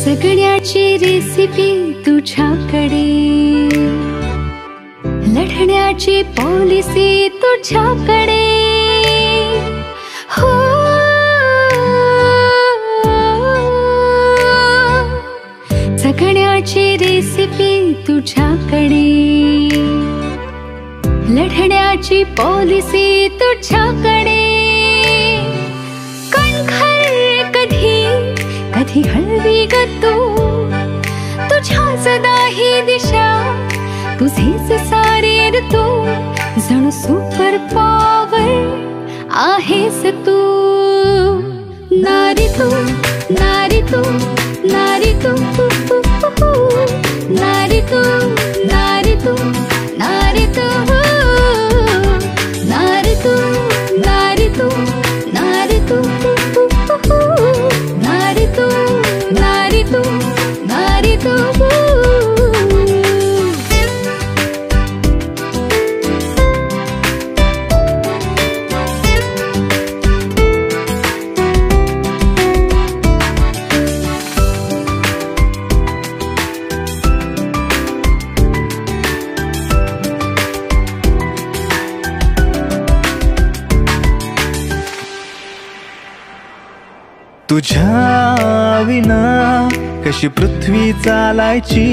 जगण्याची रेसिपी तुझ्याकडे, लढण्याची पॉलिसी तुझ्याकडे. हो जगण्याची रेसिपी तुझ्याकडे, लढण्याची पॉलिसी तुझ्याकडे. कणखर कधी कधी हळवी ग तू, तुझ्या सदा ही दिशा, तुझेच सारे ऋतू. जणू सुपर पॉवर आहेस तू. नारी तू, नारी तू, नारी तू, नारी तू, नारी तू, नारी तू, नारी तू, नारी तू, नारी तू, नारी तू, नारी तू, नारी तू. तुझ्या विना कशी पृथ्वी चालायची,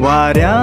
वाऱ्या